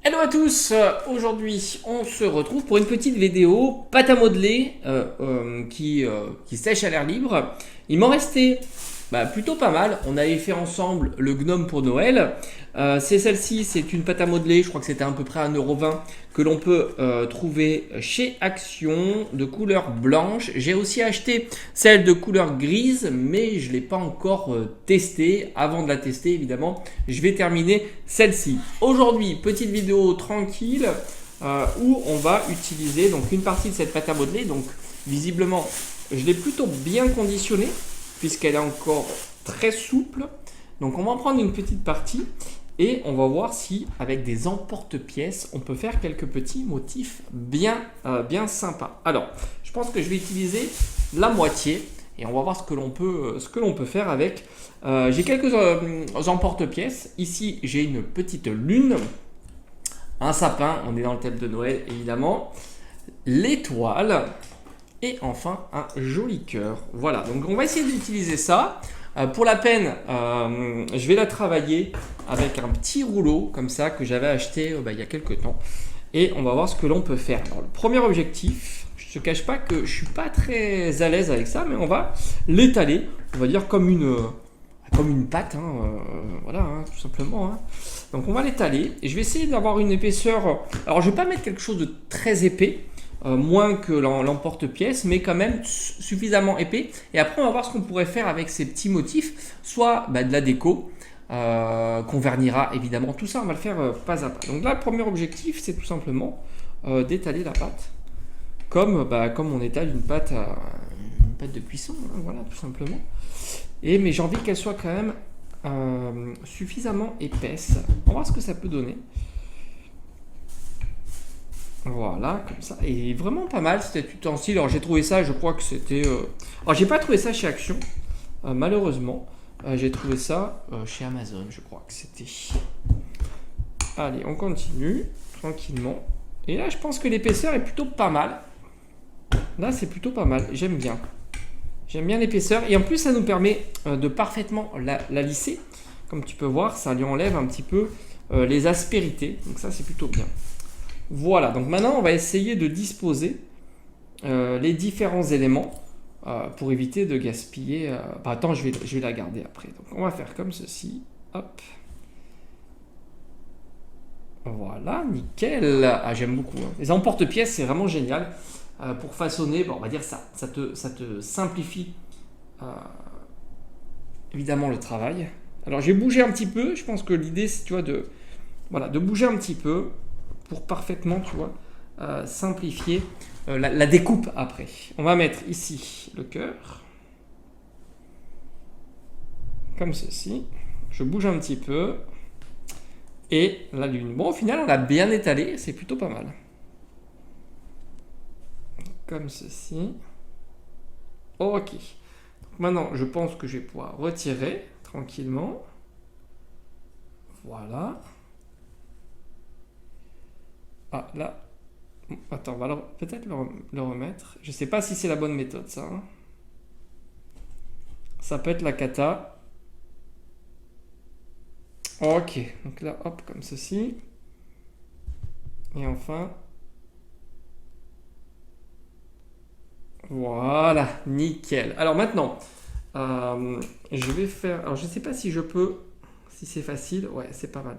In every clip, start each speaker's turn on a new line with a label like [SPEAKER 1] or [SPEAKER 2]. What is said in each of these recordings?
[SPEAKER 1] Hello à tous, aujourd'hui on se retrouve pour une petite vidéo pâte à modeler qui sèche à l'air libre. Il m'en restait plutôt pas mal. On avait fait ensemble le gnome pour Noël. C'est celle-ci, c'est une pâte à modeler, je crois que c'était à peu près 1,20 € que l'on peut trouver chez Action de couleur blanche. J'ai aussi acheté celle de couleur grise, mais je ne l'ai pas encore testée. Avant de la tester, évidemment, je vais terminer celle-ci. Aujourd'hui, petite vidéo tranquille où on va utiliser donc une partie de cette pâte à modeler. Donc visiblement, je l'ai plutôt bien conditionnée puisqu'elle est encore très souple. Donc on va en prendre une petite partie et on va voir si avec des emporte-pièces on peut faire quelques petits motifs bien sympas. Alors je pense que je vais utiliser la moitié et on va voir ce que l'on peut faire avec. J'ai quelques emporte-pièces. Ici j'ai une petite lune, un sapin, on est dans le thème de Noël évidemment, l'étoile et enfin un joli cœur. Voilà, donc on va essayer d'utiliser ça. Pour la peine, je vais la travailler avec un petit rouleau comme ça que j'avais acheté il y a quelques temps. Et on va voir ce que l'on peut faire. Alors, le premier objectif, je ne te cache pas que je ne suis pas très à l'aise avec ça, mais on va l'étaler, on va dire comme une pâte, voilà, tout simplement. Donc on va l'étaler et je vais essayer d'avoir une épaisseur. Alors je ne vais pas mettre quelque chose de très épais. Moins que l'emporte-pièce, mais quand même suffisamment épais. Et après, on va voir ce qu'on pourrait faire avec ces petits motifs, soit de la déco, qu'on vernira évidemment. Tout ça, on va le faire pas à pas. Donc là, le premier objectif, c'est tout simplement d'étaler la pâte, comme on étale une pâte de cuisson, voilà, tout simplement. Mais j'ai envie qu'elle soit quand même suffisamment épaisse. On va voir ce que ça peut donner. Voilà, comme ça. Et vraiment pas mal cet ustensile. Alors j'ai trouvé ça, je crois que c'était... Alors j'ai pas trouvé ça chez Action, malheureusement. J'ai trouvé ça chez Amazon, je crois que c'était. Allez, on continue tranquillement. Et là, je pense que l'épaisseur est plutôt pas mal. Là, c'est plutôt pas mal. J'aime bien. J'aime bien l'épaisseur. Et en plus, ça nous permet de parfaitement la lisser. Comme tu peux voir, ça lui enlève un petit peu les aspérités. Donc ça, c'est plutôt bien. Voilà, donc maintenant on va essayer de disposer les différents éléments pour éviter de gaspiller. Attends, je vais la garder après. Donc on va faire comme ceci. Hop. Voilà, nickel. Ah, j'aime beaucoup. Les emporte-pièces, c'est vraiment génial pour façonner. Bon, on va dire ça te simplifie évidemment le travail. Alors j'ai bougé un petit peu. Je pense que l'idée c'est de bouger un petit peu pour parfaitement, simplifier la découpe après. On va mettre ici le cœur, comme ceci. Je bouge un petit peu. Et la lune. Bon, au final, on l'a bien étalé, c'est plutôt pas mal. Comme ceci. Ok. Donc maintenant, je pense que je vais pouvoir retirer tranquillement. Voilà. Ah, là. Attends, on va peut-être le remettre. Je sais pas si c'est la bonne méthode, ça. Ça peut être la cata. Ok. Donc là, hop, comme ceci. Et enfin. Voilà, nickel. Alors maintenant, je vais faire... Alors, je sais pas si je peux... Si c'est facile. Ouais, c'est pas mal.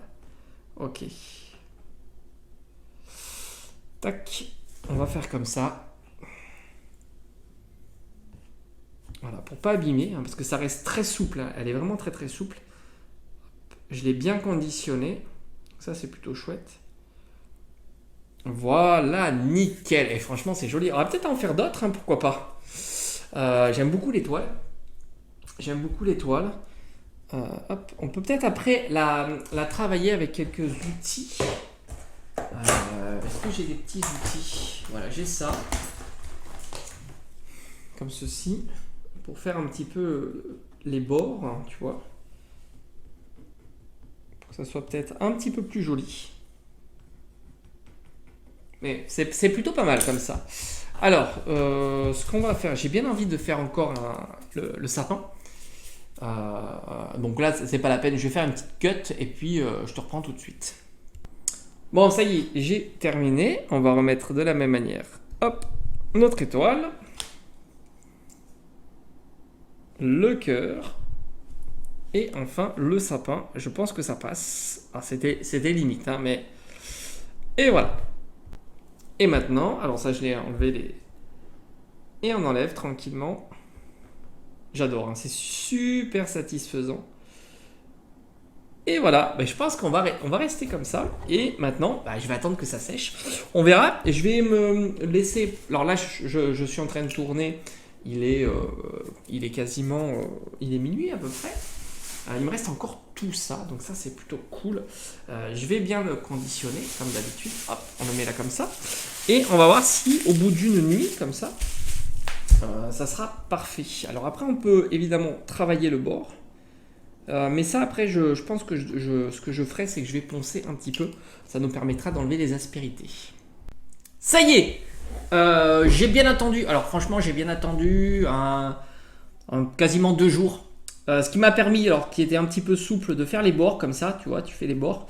[SPEAKER 1] Ok. Tac, on va faire comme ça. Voilà, pour pas abîmer, parce que ça reste très souple. Elle est vraiment très très souple. Je l'ai bien conditionné. Ça, c'est plutôt chouette. Voilà, nickel. Et franchement, c'est joli. On va peut-être en faire d'autres, pourquoi pas. J'aime beaucoup l'étoile. Hop, on peut peut-être après la travailler avec quelques outils. Est-ce que j'ai des petits outils? Voilà, j'ai ça. Comme ceci. Pour faire un petit peu les bords, tu vois. Pour que ça soit peut-être un petit peu plus joli. Mais c'est plutôt pas mal comme ça. Alors, ce qu'on va faire, j'ai bien envie de faire encore le sapin. Donc là, c'est pas la peine. Je vais faire une petite cut et puis je te reprends tout de suite. Bon, ça y est, j'ai terminé. On va remettre de la même manière. Hop, notre étoile. Le cœur. Et enfin, le sapin. Je pense que ça passe. Ah, c'était limite, hein, mais... Et voilà. Et maintenant, alors ça, je l'ai enlevé et on enlève tranquillement. J'adore, hein, c'est super satisfaisant. Et voilà, je pense qu'on va rester comme ça. Et maintenant, je vais attendre que ça sèche. On verra. Et je vais me laisser... Alors là, je suis en train de tourner. Il est quasiment... il est minuit à peu près. Il me reste encore tout ça. Donc ça, c'est plutôt cool. Je vais bien le conditionner, comme d'habitude. Hop, on le met là comme ça. Et on va voir si, au bout d'une nuit, comme ça, ça sera parfait. Alors après, on peut évidemment travailler le bord. Mais ça, après, je pense que ce que je ferai, c'est que je vais poncer un petit peu. Ça nous permettra d'enlever les aspérités. Ça y est, j'ai bien attendu. Alors franchement, j'ai bien attendu quasiment 2 jours. Ce qui m'a permis, alors qui était un petit peu souple, de faire les bords comme ça. Tu vois, tu fais les bords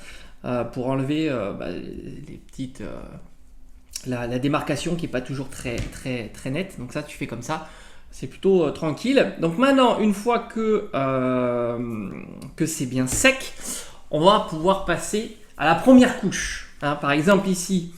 [SPEAKER 1] pour enlever les petites... la démarcation qui n'est pas toujours très nette. Donc ça, tu fais comme ça. C'est plutôt tranquille. Donc maintenant, une fois que c'est bien sec, on va pouvoir passer à la première couche. Hein, par exemple, ici,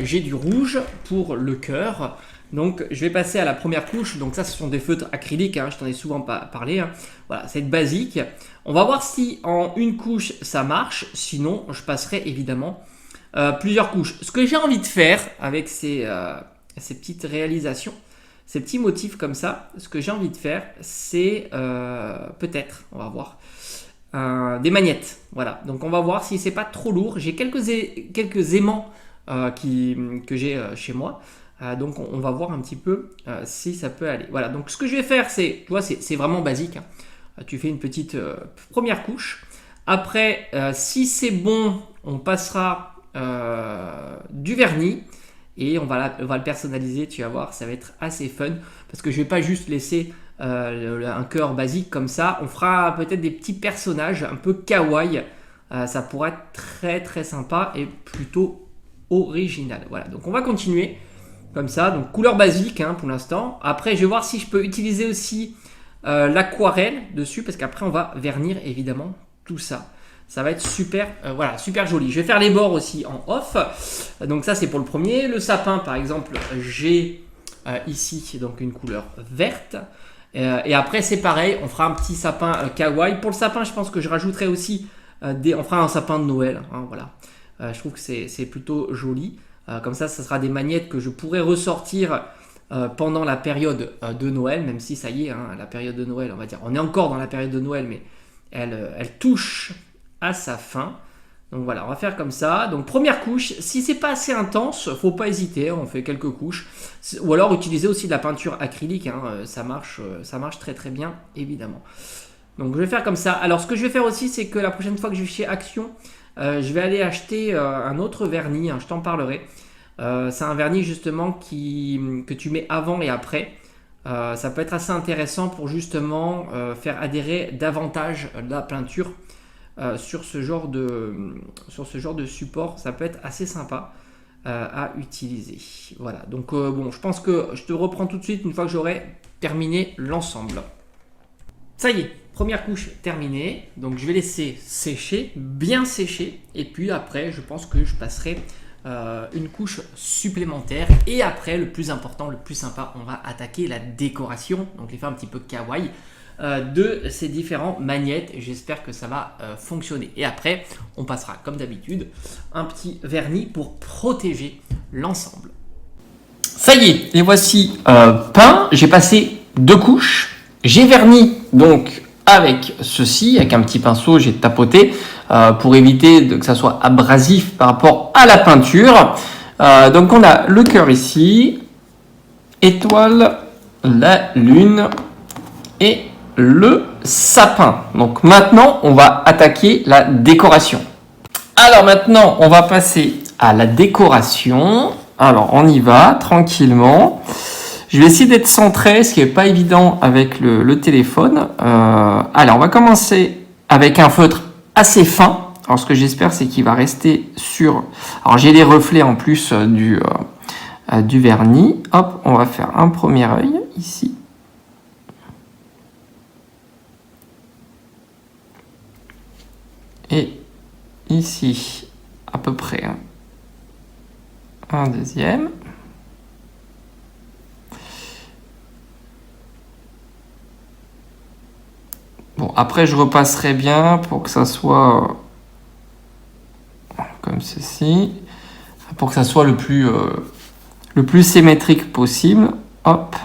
[SPEAKER 1] j'ai du rouge pour le cœur. Donc, je vais passer à la première couche. Donc ça, ce sont des feutres acryliques. Hein, je t'en ai souvent parlé. Hein. Voilà, c'est basique. On va voir si en une couche, ça marche. Sinon, je passerai évidemment plusieurs couches. Ce que j'ai envie de faire avec ces petites réalisations, ces petits motifs comme ça, ce que j'ai envie de faire, c'est peut-être, on va voir, des magnettes. Voilà, donc on va voir si c'est pas trop lourd. J'ai quelques aimants que j'ai chez moi. Donc on va voir un petit peu si ça peut aller. Voilà, donc ce que je vais faire, c'est, tu vois, c'est vraiment basique. Hein. Tu fais une petite première couche. Après, si c'est bon, on passera du vernis. Et on va le personnaliser, tu vas voir, ça va être assez fun. Parce que je ne vais pas juste laisser un cœur basique comme ça. On fera peut-être des petits personnages un peu kawaii. Ça pourrait être très très sympa et plutôt original. Voilà, donc on va continuer comme ça. Donc couleur basique hein, pour l'instant. Après, je vais voir si je peux utiliser aussi l'aquarelle dessus. Parce qu'après, on va vernir évidemment tout ça. Ça va être super, voilà, super joli. Je vais faire les bords aussi en off. Donc ça, c'est pour le premier. Le sapin, par exemple, j'ai ici donc une couleur verte. Et après, c'est pareil. On fera un petit sapin kawaii. Pour le sapin, je pense que je rajouterai aussi on fera un sapin de Noël. Hein, voilà. Je trouve que c'est plutôt joli. Comme ça sera des magnettes que je pourrais ressortir pendant la période de Noël. Même si ça y est, hein, la période de Noël, on va dire. On est encore dans la période de Noël, mais elle touche à sa fin. Donc voilà, on va faire comme ça. Donc première couche, si c'est pas assez intense, faut pas hésiter, on fait quelques couches. Ou alors utiliser aussi de la peinture acrylique, hein, ça marche très très bien, évidemment. Donc je vais faire comme ça. Alors ce que je vais faire aussi, c'est que la prochaine fois que je vais chez Action, je vais aller acheter un autre vernis, hein, je t'en parlerai. C'est un vernis justement que tu mets avant et après. Ça peut être assez intéressant pour justement faire adhérer davantage la peinture sur ce genre de support. Ça peut être assez sympa à utiliser. Voilà, donc bon, je pense que je te reprends tout de suite une fois que j'aurai terminé l'ensemble. Ça y est, première couche terminée. Donc je vais laisser sécher, bien sécher. Et puis après, je pense que je passerai une couche supplémentaire. Et après, le plus important, le plus sympa, on va attaquer la décoration. Donc les faire un petit peu kawaii de ces différents magnettes. J'espère que ça va fonctionner. Et après, on passera comme d'habitude un petit vernis pour protéger l'ensemble. Ça y est, les voici peints. J'ai passé 2 couches. J'ai verni donc avec ceci, avec un petit pinceau, j'ai tapoté pour éviter que ça soit abrasif par rapport à la peinture. Donc on a le cœur ici, étoile, la lune et le sapin. Donc maintenant, on va attaquer la décoration. Alors maintenant, on va passer à la décoration. Alors on y va tranquillement. Je vais essayer d'être centré, ce qui n'est pas évident avec le téléphone. Allez, on va commencer avec un feutre assez fin. Alors ce que j'espère, c'est qu'il va rester sur... Alors j'ai les reflets en plus du vernis. Hop, on va faire un premier œil ici. Et ici, à peu près un deuxième. Bon, après, je repasserai bien pour que ça soit comme ceci, pour que ça soit le plus symétrique possible. Hop.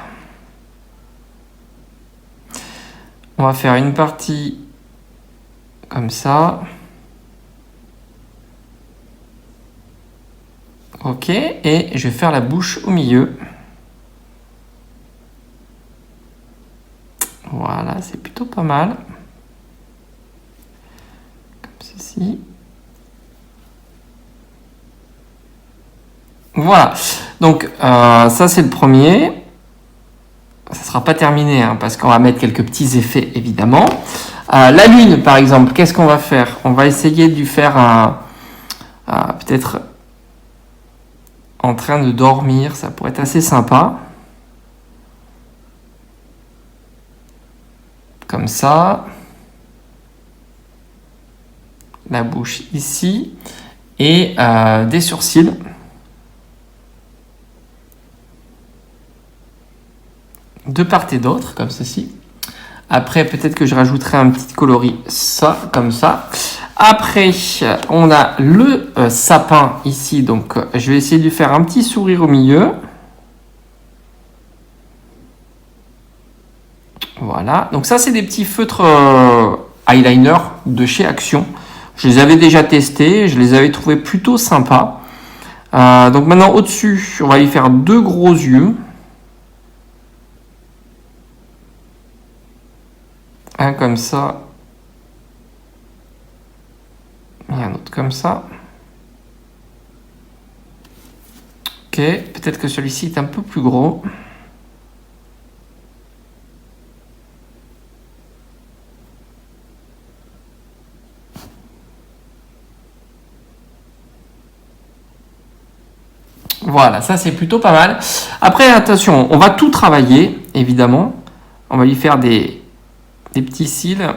[SPEAKER 1] On va faire une partie comme ça. Ok, et je vais faire la bouche au milieu. Voilà, c'est plutôt pas mal. Comme ceci. Voilà, donc ça c'est le premier. Ça ne sera pas terminé hein, parce qu'on va mettre quelques petits effets évidemment. La lune par exemple, qu'est-ce qu'on va faire? On va essayer de lui faire peut-être en train de dormir, ça pourrait être assez sympa. Comme ça. La bouche ici. Et des sourcils. De part et d'autre, comme ceci. Après, peut-être que je rajouterai un petit coloris, ça, comme ça. Après, on a le sapin ici. Donc, je vais essayer de lui faire un petit sourire au milieu. Voilà. Donc ça, c'est des petits feutres eyeliner de chez Action. Je les avais déjà testés. Je les avais trouvés plutôt sympas. Donc maintenant, au-dessus, on va lui faire deux gros yeux. Un comme ça. Et un autre comme ça. Ok, peut-être que celui-ci est un peu plus gros. Voilà, ça c'est plutôt pas mal. Après, attention, on va tout travailler, évidemment. On va lui faire des petits cils.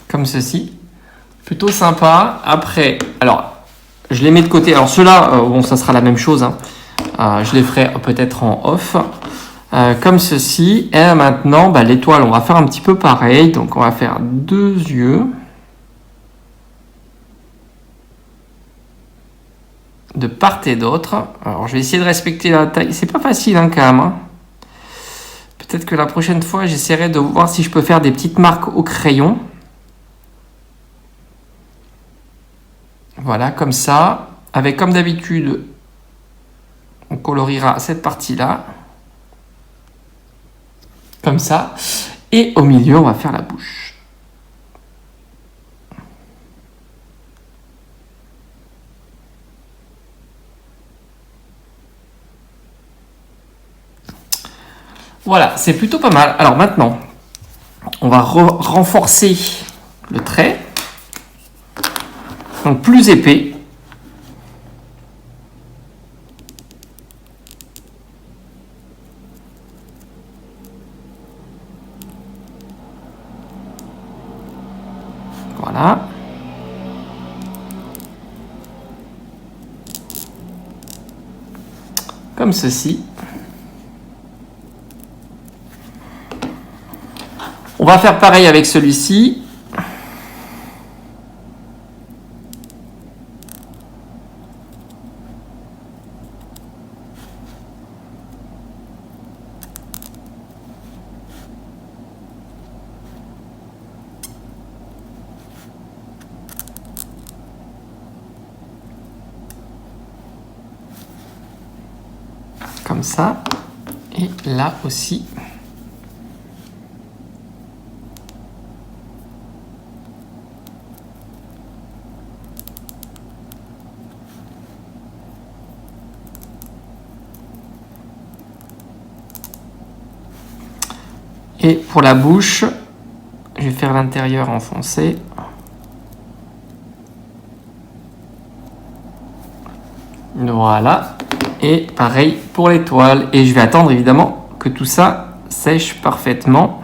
[SPEAKER 1] Comme ceci. Plutôt sympa. Après, alors, je les mets de côté. Alors ceux-là, bon, ça sera la même chose. Hein. Je les ferai peut-être en off. Comme ceci. Et maintenant, l'étoile, on va faire un petit peu pareil. Donc, on va faire deux yeux. De part et d'autre. Alors, je vais essayer de respecter la taille. C'est pas facile, hein, quand même. Hein. Peut-être que la prochaine fois, j'essaierai de voir si je peux faire des petites marques au crayon. Voilà, comme ça. Avec, comme d'habitude, on coloriera cette partie-là. Comme ça. Et au milieu, on va faire la bouche. Voilà, c'est plutôt pas mal. Alors maintenant, on va renforcer le trait. Donc plus épais. Voilà. Comme ceci. On va faire pareil avec celui-ci. Comme ça. Et là aussi. Et pour la bouche, je vais faire l'intérieur enfoncé. Voilà. Et pareil pour l'étoile. Et je vais attendre évidemment que tout ça sèche parfaitement.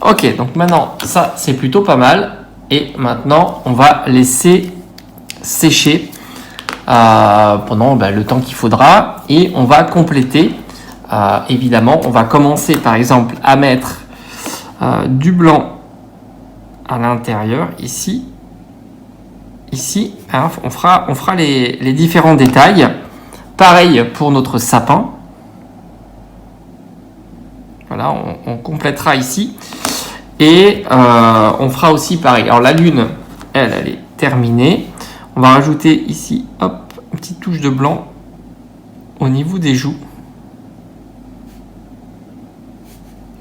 [SPEAKER 1] Ok, donc maintenant ça c'est plutôt pas mal. Et maintenant on va laisser sécher pendant le temps qu'il faudra. Et on va compléter. Évidemment, on va commencer par exemple à mettre du blanc à l'intérieur ici. Ici, hein, on fera les différents détails. Pareil pour notre sapin. Voilà, on complétera ici. Et on fera aussi pareil. Alors la lune, elle est terminée. On va rajouter ici, hop, une petite touche de blanc au niveau des joues.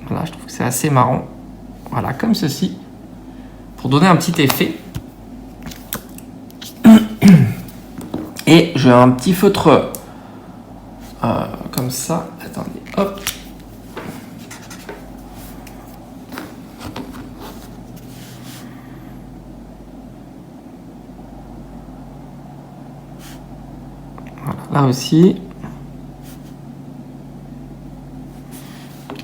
[SPEAKER 1] Voilà, je trouve que c'est assez marrant. Voilà, comme ceci. Pour donner un petit effet. Et j'ai un petit feutre comme ça. Attendez, hop. Voilà, là aussi.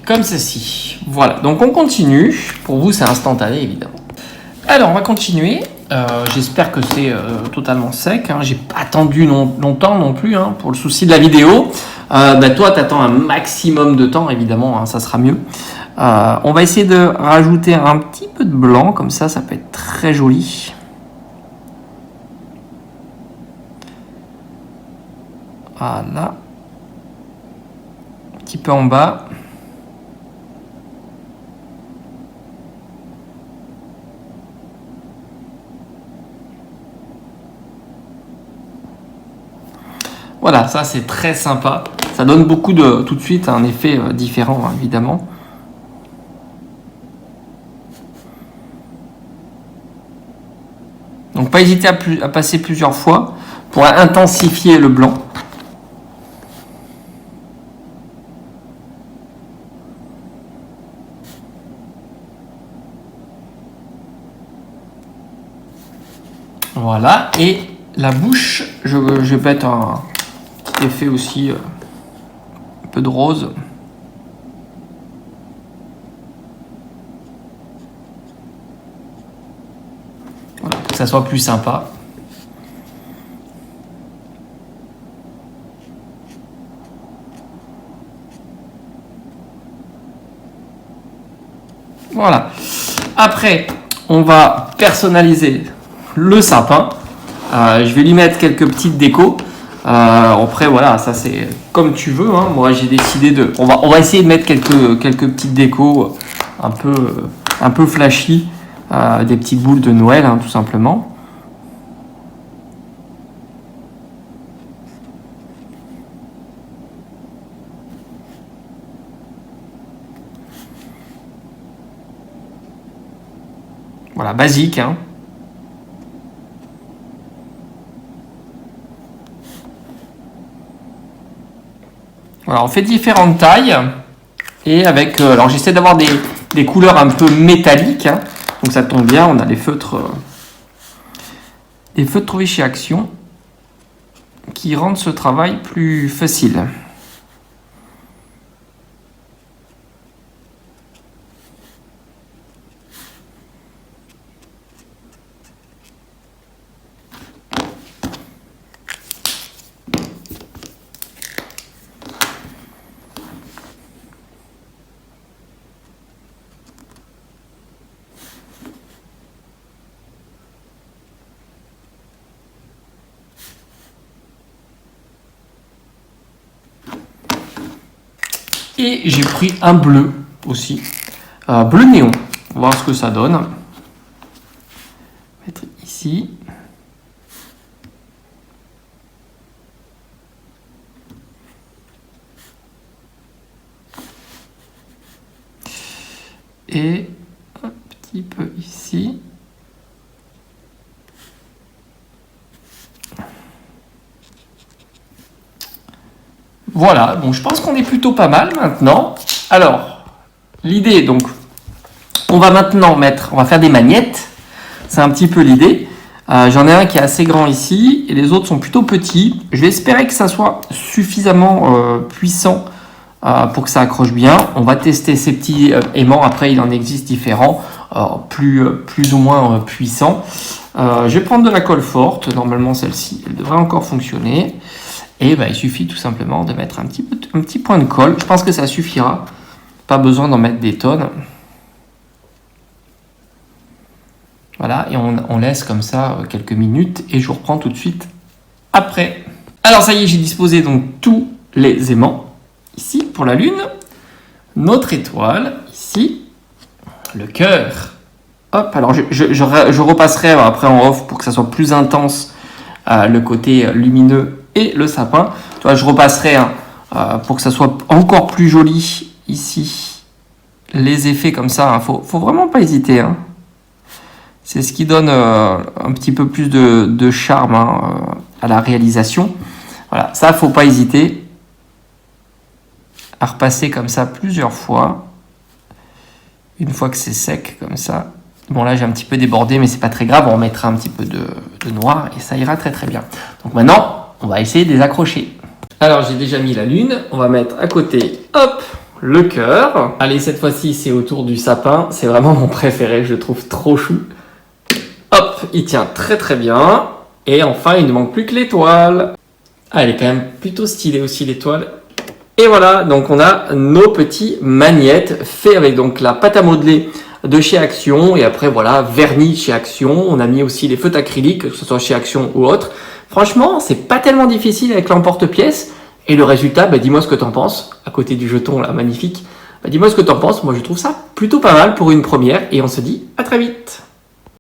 [SPEAKER 1] Comme ceci. Voilà, donc on continue. Pour vous, c'est instantané, évidemment. Alors, on va continuer. J'espère que c'est totalement sec. Hein. J'ai pas attendu longtemps non plus, hein, pour le souci de la vidéo. Toi, tu attends un maximum de temps, évidemment, hein, ça sera mieux. On va essayer de rajouter un petit peu de blanc, comme ça peut être très joli. Voilà. Un petit peu en bas. Voilà, ça c'est très sympa. Ça donne tout de suite un effet différent, hein, évidemment. Donc pas hésiter à passer plusieurs fois pour intensifier le blanc. Voilà, et la bouche, je vais mettre un petit effet aussi, un peu de rose. Voilà, pour que ça soit plus sympa. Voilà. Après, on va personnaliser le sapin. Je vais lui mettre quelques petites décos. Après, voilà, ça c'est comme tu veux. Hein. Moi, j'ai décidé de. On va essayer de mettre quelques petites décos un peu flashy, des petites boules de Noël, hein, tout simplement. Voilà, basique. Hein. Voilà, on fait différentes tailles. Et avec. Alors, j'essaie d'avoir des couleurs un peu métalliques. Hein. Donc, ça tombe bien, on a les feutres. Des feutres trouvés chez Action qui rendent ce travail plus facile. Et j'ai pris un bleu aussi, bleu néon. On va voir ce que ça donne. Mettre ici. Et un petit peu ici. Voilà, bon, je pense qu'on est plutôt pas mal maintenant. Alors, l'idée, donc, on va maintenant on va faire des magnettes. C'est un petit peu l'idée. J'en ai un qui est assez grand ici et les autres sont plutôt petits. Je vais espérer que ça soit suffisamment puissant pour que ça accroche bien. On va tester ces petits aimants. Après, il en existe différents, plus ou moins puissants. Je vais prendre de la colle forte. Normalement, celle-ci, elle devrait encore fonctionner. Et il suffit tout simplement de mettre un petit point de colle. Je pense que ça suffira. Pas besoin d'en mettre des tonnes. Voilà, et on laisse comme ça quelques minutes et je vous reprends tout de suite après. Alors ça y est, j'ai disposé donc tous les aimants. Ici, pour la lune, notre étoile, ici, le cœur. Hop, alors je repasserai après en off pour que ça soit plus intense le côté lumineux et le sapin. Je repasserai pour que ça soit encore plus joli ici. Les effets comme ça, faut vraiment pas hésiter. C'est ce qui donne un petit peu plus de charme à la réalisation. Voilà, ça, faut pas hésiter à repasser comme ça plusieurs fois. Une fois que c'est sec comme ça. Bon, là, j'ai un petit peu débordé, mais c'est pas très grave. On mettra un petit peu de noir et ça ira très très bien. Donc maintenant, on va essayer de les accrocher. Alors, j'ai déjà mis la lune. On va mettre à côté, hop, le cœur. Allez, cette fois-ci, c'est autour du sapin. C'est vraiment mon préféré. Je le trouve trop chou. Hop, il tient très très bien. Et enfin, il ne manque plus que l'étoile. Ah, elle est quand même plutôt stylée aussi, l'étoile. Et voilà, donc on a nos petits magnettes faits avec donc la pâte à modeler de chez Action. Et après, voilà, vernis chez Action. On a mis aussi les feutres acryliques, que ce soit chez Action ou autre. Franchement, c'est pas tellement difficile avec l'emporte-pièce. Et le résultat, dis-moi ce que t'en penses. À côté du jeton, là, magnifique. Dis-moi ce que t'en penses. Moi, je trouve ça plutôt pas mal pour une première. Et on se dit à très vite.